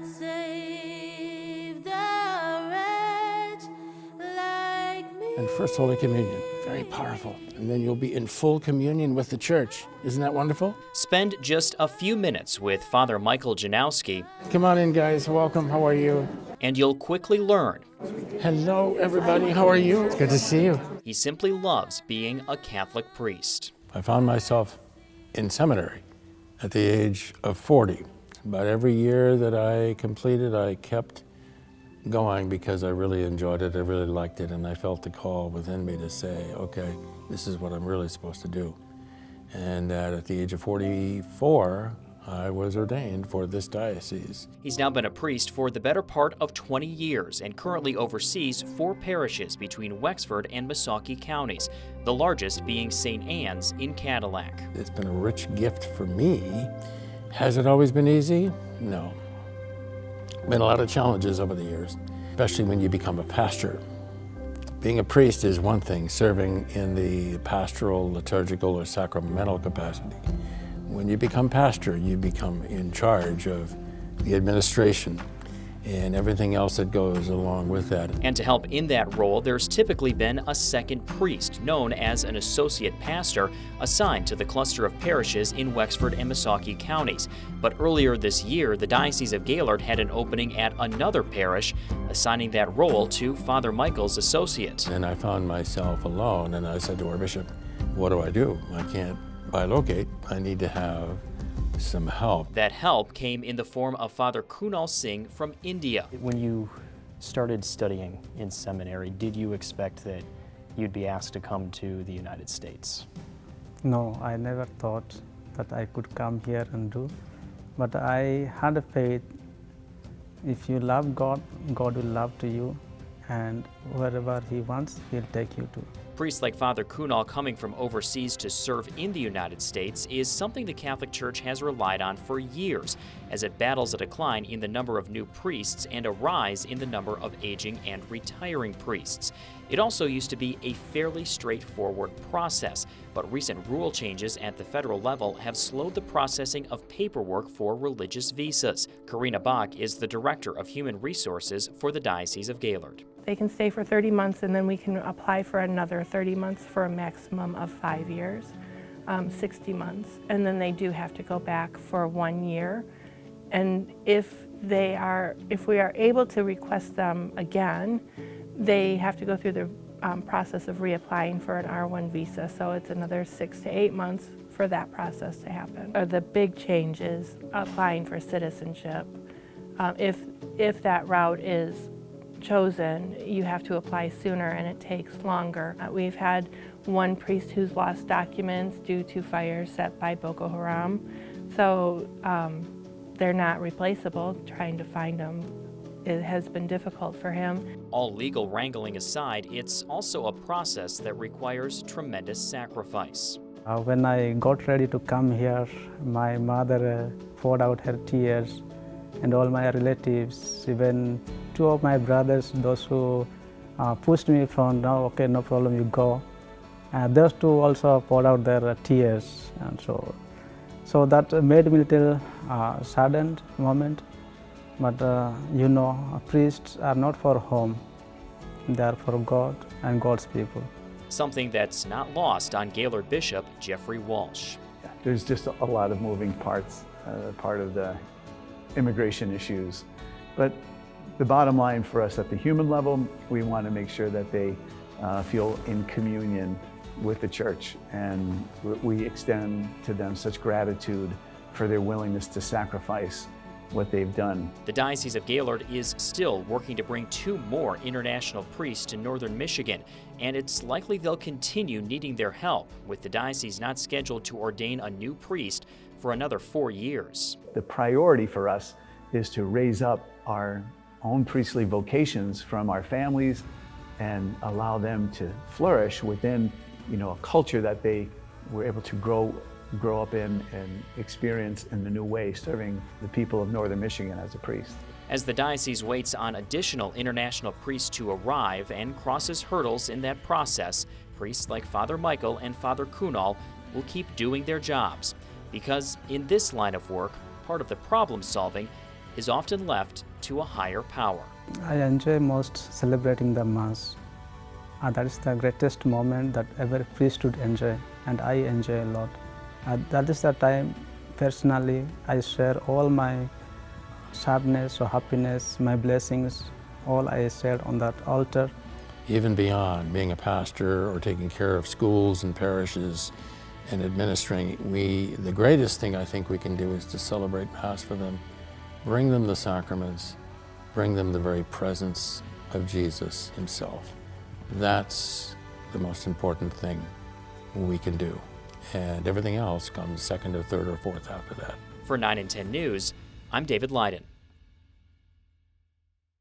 save the wretch like me. And First Holy Communion, very powerful. And then you'll be in full communion with the church. Isn't that wonderful? Spend just a few minutes with Father Michael Janowski, Come on in, guys. Welcome. How are you? and you'll quickly learn Hello, everybody. How are you? It's good to see you. he simply loves being a Catholic priest. I found myself in seminary at the age of 40. About every year that I completed, I kept going because I really enjoyed it, I really liked it, and I felt the call within me to say, okay, this is what I'm really supposed to do. And at the age of 44, I was ordained for this diocese. He's now been a priest for the better part of 20 years and currently oversees 4 parishes between Wexford and Missaukee counties, the largest being St. Anne's in Cadillac. It's been a rich gift for me. Has it always been easy? No. Been a lot of challenges over the years, especially when you become a pastor. Being a priest is one thing, serving in the pastoral, liturgical, or sacramental capacity. When you become pastor, you become in charge of the administration and everything else that goes along with that. And to help in that role, there's typically been a second priest, known as an associate pastor, assigned to the cluster of parishes in Wexford and Missaukee counties. But earlier this year, the Diocese of Gaylord had an opening at another parish, assigning that role to Father Michael's associate. And I found myself alone, and I said to our bishop, what do? I can't bilocate. I need to have some help. That help came in the form of Father Kunal Singh from India. When you started studying in seminary, did you expect that you'd be asked to come to the United States? No, I never thought that I could come here and do. But I had a faith, if you love God, God will love to you, and wherever He wants, He'll take you to. Priests like Father Kunal coming from overseas to serve in the United States is something the Catholic Church has relied on for years, as it battles a decline in the number of new priests and a rise in the number of aging and retiring priests. It also used to be a fairly straightforward process, but recent rule changes at the federal level have slowed the processing of paperwork for religious visas. Karina Bach is the Director of Human Resources for the Diocese of Gaylord. They can stay for 30 months and then we can apply for another 30 months for a maximum of 5 years, 60 months. And then they do have to go back for 1 year. And if we are able to request them again, they have to go through the process of reapplying for an R1 visa. So it's another 6 to 8 months for that process to happen. The big change is applying for citizenship. If that route is chosen, you have to apply sooner and it takes longer. We've had one priest who's lost documents due to fires set by Boko Haram, so they're not replaceable. Trying to find them, it has been difficult for him. All legal wrangling aside, it's also a process that requires tremendous sacrifice. When I got ready to come here, my mother poured out her tears, and all my relatives, even 2 of my brothers, those who pushed me from, no, okay, no problem, you go. Those 2 also poured out their tears, and so that made me a little saddened moment. But priests are not for home; they are for God and God's people. Something that's not lost on Gaylord Bishop Jeffrey Walsh. There's just a lot of moving parts, part of the immigration issues. But the bottom line for us at the human level, we want to make sure that they feel in communion with the church, and we extend to them such gratitude for their willingness to sacrifice what they've done. The Diocese of Gaylord is still working to bring 2 more international priests to northern Michigan, and it's likely they'll continue needing their help, with the diocese not scheduled to ordain a new priest for another 4 years. The priority for us is to raise up our own priestly vocations from our families and allow them to flourish within, a culture that they were able to grow up in and experience in the new way, serving the people of northern Michigan as a priest. As the diocese waits on additional international priests to arrive and crosses hurdles in that process, priests like Father Michael and Father Kunal will keep doing their jobs. Because in this line of work, part of the problem solving is often left to a higher power. I enjoy most celebrating the Mass. That is the greatest moment that every priest should enjoy, and I enjoy a lot. That is the time, personally, I share all my sadness or happiness, my blessings, all I share on that altar. Even beyond being a pastor or taking care of schools and parishes and administering, the greatest thing I think we can do is to celebrate Mass for them, bring them the sacraments, bring them the very presence of Jesus himself. That's the most important thing we can do. And everything else comes second or third or fourth after that. For 9 and 10 News, I'm David Lyden.